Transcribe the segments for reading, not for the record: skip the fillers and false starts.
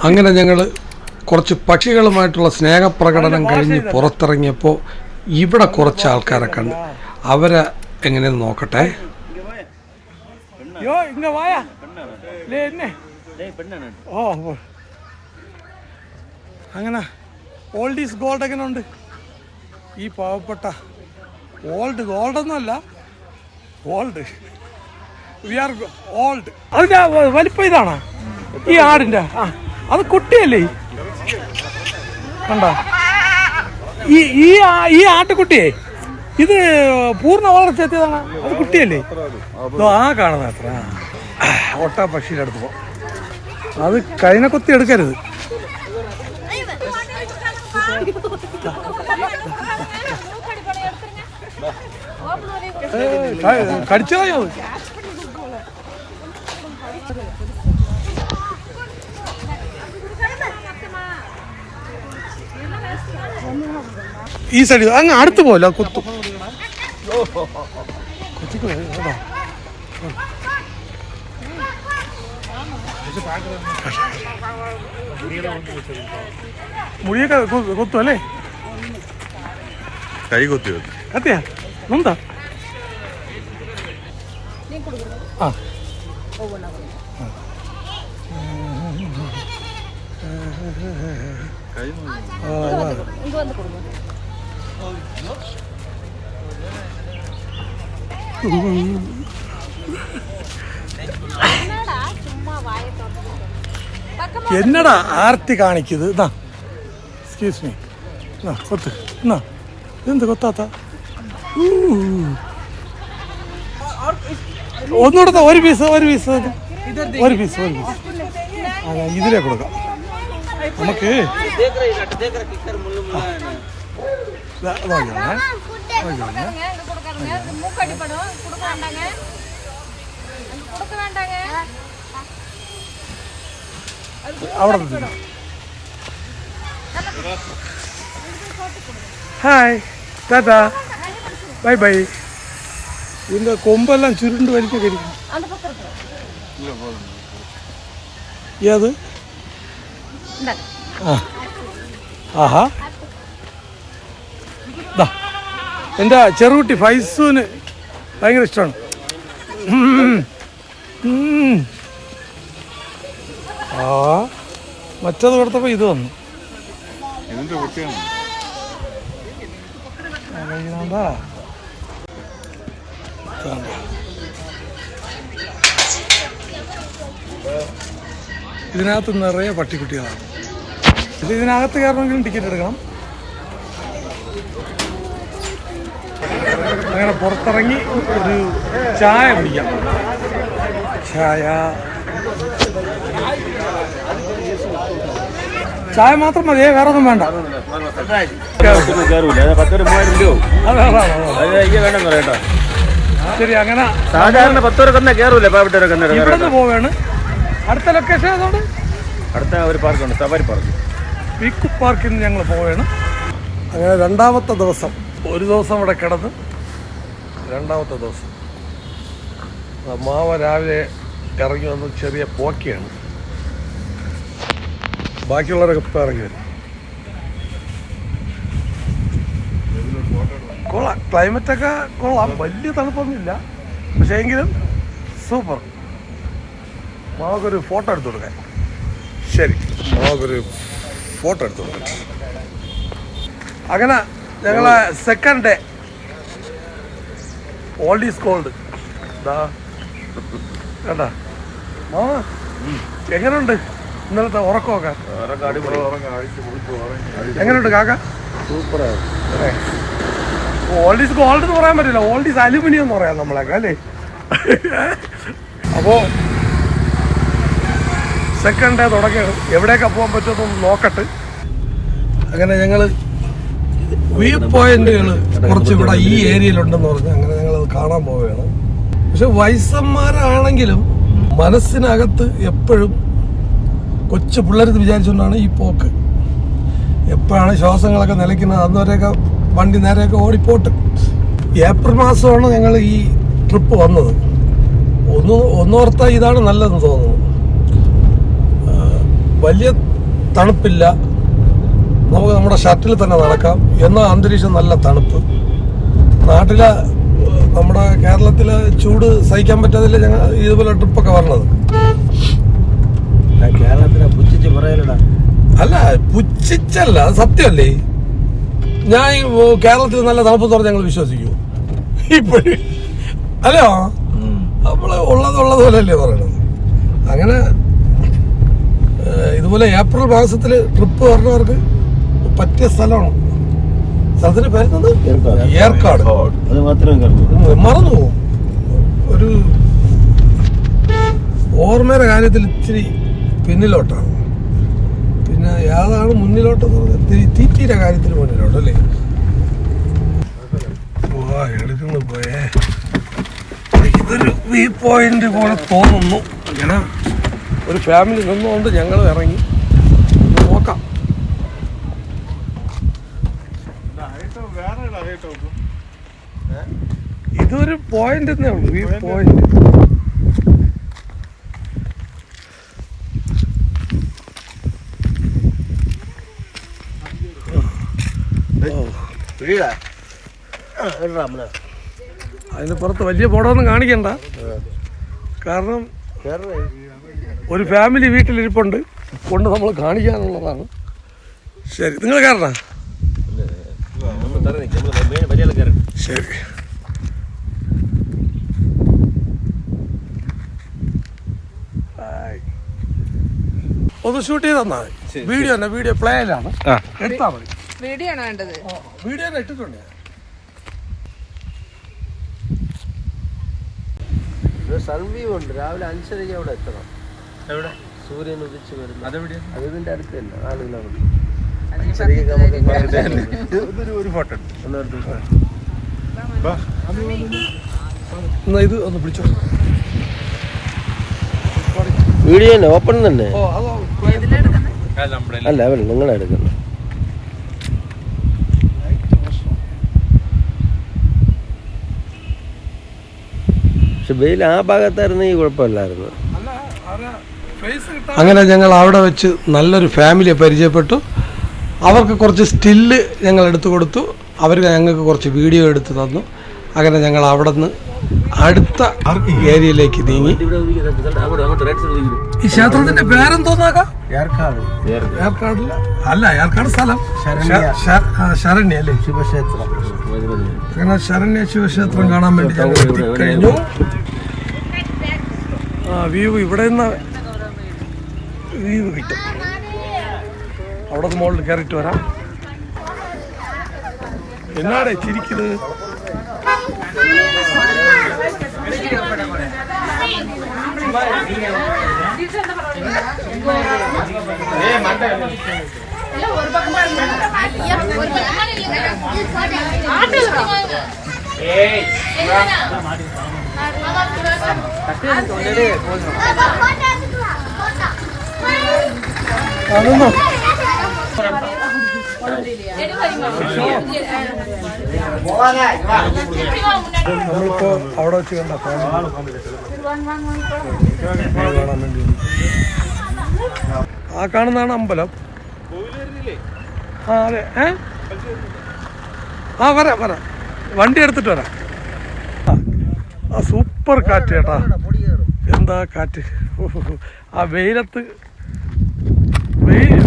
അങ്ങനെ ഞങ്ങൾ കുറച്ച് പക്ഷികളുമായിട്ടുള്ള സ്നേഹപ്രകടനം കഴിഞ്ഞ് പുറത്തിറങ്ങിയപ്പോൾ ഇവിടെ കുറച്ച് ആൾക്കാരെ കണ്ട്. അവരെ എങ്ങനെയെന്ന് നോക്കട്ടെ. അങ്ങനെ ഓൾഡ് ഈസ് ഗോൾഡ് എങ്ങനെ ഉണ്ട്? ഈ പാവപ്പെട്ട ഗോൾഡൊന്നുമല്ല, ഓൾഡ്, വി ആർ ഓൾഡ്. അതിൻ്റെ വലിപ്പം ഇതാണ് ഈ ആടിൻ്റെ. അത് കുട്ടിയല്ലേ കണ്ട? ഈ ആട്ടുകുട്ടിയെ ഇത് പൂർണ്ണ വളർച്ചെത്തിയതാണ്. അത് കുട്ടിയല്ലേ? ആ കാണുന്ന അത്ര ഒട്ട പക്ഷിയുടെ അടുത്ത് പോ. അത് കൈനെ കൊത്തി എടുക്കരുത്. കടിച്ചതായോ? ഈ സൈഡ് അങ്ങ് അടുത്ത് പോലോ, കൊത്തു. മുടിയൊക്കെ കൊത്തു അല്ലേ? കൈ കൊത്തി കത്തിയാ നന്താ? ആ എന്നടാ ആർത്തി കാണിക്കുന്നത്? ഇതാ എക്സ്ക്യൂസ് മീ, കൊത്ത്. എന്നാ എന്ത് കൊത്താത്ത? ഒന്നുകൂടെ ഒരു പീസ് ഇതിലേ കൊടുക്കാം നമുക്ക്. അവിടെ ഹായ് ടാറ്റാ ബൈ ബൈ. ഇതിന്റെ കൊമ്പെല്ലാം ചുരുണ്ട് വലിക്കൊക്കെ ഇരിക്കും. ഏത്? ആഹാ, എൻ്റെ ചെറുകുട്ടി ഫൈസൂന് ഭയങ്കര ഇഷ്ടമാണ്. ആ മറ്റത് കൊടുത്തപ്പോൾ ഇത് വന്നു. ഇതിനകത്ത് നിറയെ പട്ടിക്കുട്ടികളാണ്. ഇതിനകത്ത് കയറണമെങ്കിലും ടിക്കറ്റ് എടുക്കണം. അങ്ങനെ പുറത്തിറങ്ങി ഒരു ചായ കുടിക്കാം. ചായ മാത്രം മതിയേ, വേറെ ഒന്നും വേണ്ട. ശരി, അങ്ങനെ സാധാരണ 10 രൂപ കയറൂല. ഇവിടെ പോവാണ്. അടുത്ത ലൊക്കേഷൻ ഏതുകൊണ്ട്? അടുത്ത ഒരു പാർക്കുണ്ട്, സഫാരി പാർക്ക്, പീക്കു പാർക്കിൽ നിന്ന് ഞങ്ങൾ പോവുകയാണ്. അങ്ങനെ രണ്ടാമത്തെ ദിവസം, ഒരു ദിവസം ഇവിടെ കിടന്ന് രണ്ടാമത്തെ ദിവസം മാവ രാവിലെ ഇറങ്ങി വന്ന് ചെറിയ പോക്കിയാണ്. ബാക്കിയുള്ളവരൊക്കെ ഇപ്പം ഇറങ്ങി വരും. കൊള്ളാം, ക്ലൈമറ്റൊക്കെ കൊള്ളാം, വലിയ തണുപ്പൊന്നുമില്ല, പക്ഷേ എങ്കിലും സൂപ്പർ. മാവക്കൊരു ഫോട്ടോ എടുത്തു കൊടുക്കാൻ. ശരി, മാവക്കൊരു ഫോട്ടോ എടുത്തു കൊടുക്കട്ടെ. അങ്ങനെ ഞങ്ങളെ second day old is gold. കേട്ടാ മാമ, എങ്ങനെയുണ്ട് ഇന്നലത്തെ ഉറക്കമൊക്കെ? എങ്ങനെയുണ്ട് കാക്ക? സൂപ്പറാണ്. ഓൾഡ് ഈസ് ഗോൾഡ് എന്ന് പറയാൻ പറ്റില്ല, ഓൾഡ് ഈസ് അലുമിനിയം എന്ന് പറയാം നമ്മളൊക്കെ അല്ലേ. അപ്പോൾ സെക്കൻഡ് ഡേ തുടങ്ങിയാണ്. എവിടെയൊക്കെ പോകാൻ പറ്റുമെന്നൊന്ന് നോക്കട്ടെ. അങ്ങനെ ഞങ്ങൾ വ്യൂ പോയിന്റുകൾ കുറച്ച് ഇവിടെ ഈ ഏരിയയിലുണ്ടെന്ന് പറഞ്ഞ് അങ്ങനെ ഞങ്ങളത് കാണാൻ പോവുകയാണ്. പക്ഷെ വയസ്സന്മാരാണെങ്കിലും മനസ്സിനകത്ത് എപ്പോഴും കൊച്ചു പിള്ളേരെന്ന് വിചാരിച്ചുകൊണ്ടാണ് ഈ പോക്ക്. എപ്പോഴാണ് ശ്വാസങ്ങളൊക്കെ നിലയ്ക്കുന്നത് അന്നുവരെയൊക്കെ വണ്ടി നേരെയൊക്കെ ഓടിപ്പോട്ട്. ഏപ്രിൽ മാസമാണ് ഞങ്ങൾ ഈ ട്രിപ്പ് വന്നത്. ഒന്നോർത്താൽ ഇതാണ് നല്ലതെന്ന് തോന്നുന്നു. വലിയ തണുപ്പില്ല, നമുക്ക് നമ്മുടെ ഷർട്ടിൽ തന്നെ നടക്കാം. എന്നാൽ അന്തരീക്ഷം നല്ല തണുപ്പ്. നാട്ടിലെ നമ്മുടെ കേരളത്തിലെ ചൂട് സഹിക്കാൻ പറ്റാതില്ല ഞങ്ങൾ ഇതുപോലെ ട്രിപ്പൊക്കെ വരണത്. കേരളത്തിനെ പുച്ഛിച്ച് പറയലടാ. അല്ല, പുച്ഛിച്ചല്ല, സത്യമല്ലേ. ഞാൻ കേരളത്തിൽ നല്ല തണുപ്പ് തുറന്ന് ഞങ്ങൾ വിശ്വസിക്കൂ ഇപ്പോഴും. അല്ലോ, നമ്മള് ഉള്ളതുപോലെ അല്ലേ പറയണത്. അങ്ങനെ ഇതുപോലെ ഏപ്രിൽ മാസത്തിൽ ട്രിപ്പ് വരുന്നവർക്ക് പറ്റിയ സ്ഥലമാണ്. സ്ഥലത്തിന്റെ പേരുന്നത് ഏർക്കാട്. അത് മാത്രമേ മറന്നു പോകും. ഒരു ഓർമ്മയുടെ കാര്യത്തിൽ ഇച്ചിരി പിന്നിലോട്ടാണ്. പിന്നെ ഏതാണ് മുന്നിലോട്ടെന്ന് പറഞ്ഞാൽ തീറ്റീന്റെ കാര്യത്തിൽ മുന്നിലോട്ടല്ലേ. എടുക്കുന്നു പോയേ. ഇതൊരു വ്യൂ പോയിന്റ് പോലെ തോന്നുന്നു. ഇങ്ങനെ ഒരു ഫാമിലി നിന്നുകൊണ്ട് ഞങ്ങൾ ഇറങ്ങി നോക്കാം. ഇതൊരു പോയിന്റ് തന്നെ ഉള്ളു, വ്യൂ പോയിന്റ്. അതിന് പുറത്ത് വലിയ ബോർഡൊന്നും കാണിക്കണ്ട, കാരണം ഒരു ഫാമിലി വീട്ടിലിരിപ്പുണ്ട് കൊണ്ട് നമ്മൾ കാണിക്കാനുള്ളതാണ്. ശരി, നിങ്ങൾ കയറണ? ശരി. ഒന്ന് ഷൂട്ട് ചെയ്ത് തന്നാ മതി. വീഡിയോ തന്നെ, വീഡിയോ പ്ലേയിലാണ്, എടുത്താൽ മതി. വീഡിയോ ആണോ വേണ്ടത്? വീഡിയോ തന്നെ ഇട്ടിട്ടുണ്ട്. സൺവ്യൂ ഉണ്ട്. രാവിലെ 5:30 അവിടെ എത്തണം. എവിടെ? സൂര്യൻ ഉദിച്ചു വരുന്നു. അതിന്റെ അടുത്ത് തന്നെ 4 കിലോമീറ്റർ. ഒരു ഫോട്ടോ ഇത് ഒന്ന് പിടിച്ചോ. വീഡിയോ തന്നെ, ഓപ്പൺ തന്നെ. ഓ, അതോ അല്ല, അവൻ നിങ്ങളെടുക്കുന്നു. പക്ഷെ വെയിൽ ആ ഭാഗത്തായിരുന്നു, ഈ കുഴപ്പമില്ലായിരുന്നു. അങ്ങനെ ഞങ്ങൾ അവിടെ വെച്ച് നല്ലൊരു ഫാമിലിയെ പരിചയപ്പെട്ടു. അവർക്ക് കുറച്ച് സ്റ്റില്ല് ഞങ്ങൾ എടുത്തു കൊടുത്തു. അവർ ഞങ്ങൾക്ക് കുറച്ച് വീഡിയോ എടുത്ത് തന്നു. അങ്ങനെ ഞങ്ങൾ അവിടെ നിന്ന് അടുത്ത ഏരിയയിലേക്ക് നീങ്ങി. ഈ ക്ഷേത്രത്തിന്റെ പേരെന്തോന്നാക്കാം? ഏർക്കാടില്ല, അല്ല, ഏർക്കാട് സ്ഥലം ശരണ്യ അല്ലേ, ശിവക്ഷേത്രം. അങ്ങനെ ശരണ്യ ശിവക്ഷേത്രം കാണാൻ വേണ്ടി ഞങ്ങൾ എത്തിക്കഴിഞ്ഞു. വ്യൂ ഇവിടെ നിന്ന് വ്യൂ കിട്ടും. അവിടെ നിന്ന് മുകളിൽ കയറിയിട്ട് വരാം. എന്നാടേ ചിരിക്കുന്നത്? അതൊന്നോ നമ്മളിപ്പോ അവിടെ വെച്ച് കണ്ട കാണാൻ വേണ്ടി. ആ കാണുന്നതാണ് അമ്പലം. ആ അതെ. ആ വരാം വരാം, വണ്ടി എടുത്തിട്ട് വരാം. ആ സൂപ്പർ കാറ്റ് ചേട്ടാ, എന്താ കാറ്റ്. ആ വെയിലത്ത്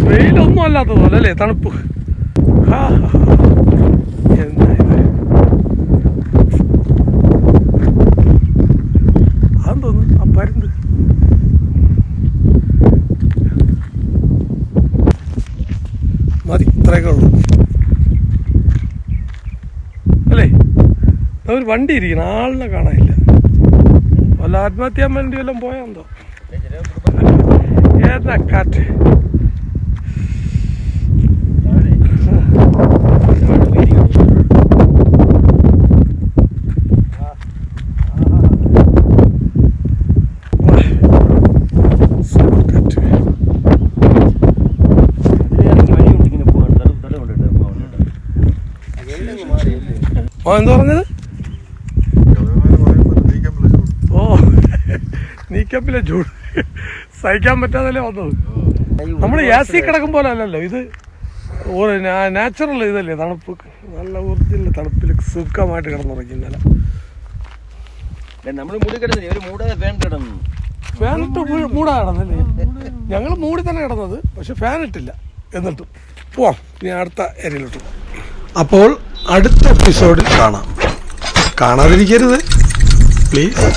വെയിലൊന്നും അല്ലാത്തത് പോലെ അല്ലേ, തണുപ്പ്. എന്താ ഇത്, അതെന്തോന്ന് ആ പരുന്ത്. മതി, ഇത്രയൊക്കെ ഉള്ളു അല്ലേ. ഒരു വണ്ടി ഇരിക്കണം, ആളിനെ കാണാനില്ല. വല്ല ആത്മഹത്യാൻ വേണ്ടി വല്ലതും പോയാ എന്തോ. ഏതാ കാറ്റ്. എന്താ പറഞ്ഞത്? ഓ, നീക്കപ്പിലെ ചൂട് സഹിക്കാൻ പറ്റാതല്ലേ വന്നത്. നമ്മൾ AC കിടക്കും പോലെ അല്ലല്ലോ ഇത്, നാച്ചുറൽ ഇതല്ലേ, തണുപ്പ്, നല്ല ഊർജ്ജമില്ല തണുപ്പിൽ സുഖമായിട്ട് കിടന്നുറങ്ങുന്നല്ല. നമ്മൾ മൂടി കിടന്നില്ലേ, ഒരു മൂടാതെ ഫാൻ കിടന്നു. ഫാനിട്ട് മൂടാ കിടന്നല്ലേ? ഞങ്ങൾ മൂടി തന്നെ കിടന്നത്, പക്ഷെ ഫാൻ ഇട്ടില്ല. എന്നിട്ട് പോവാം ഇനി അടുത്ത ഏരിയയിലോട്ട്. അപ്പോൾ അടുത്ത എപ്പിസോഡിൽ കാണാം. കാണാതിരിക്കരുത് പ്ലീസ്.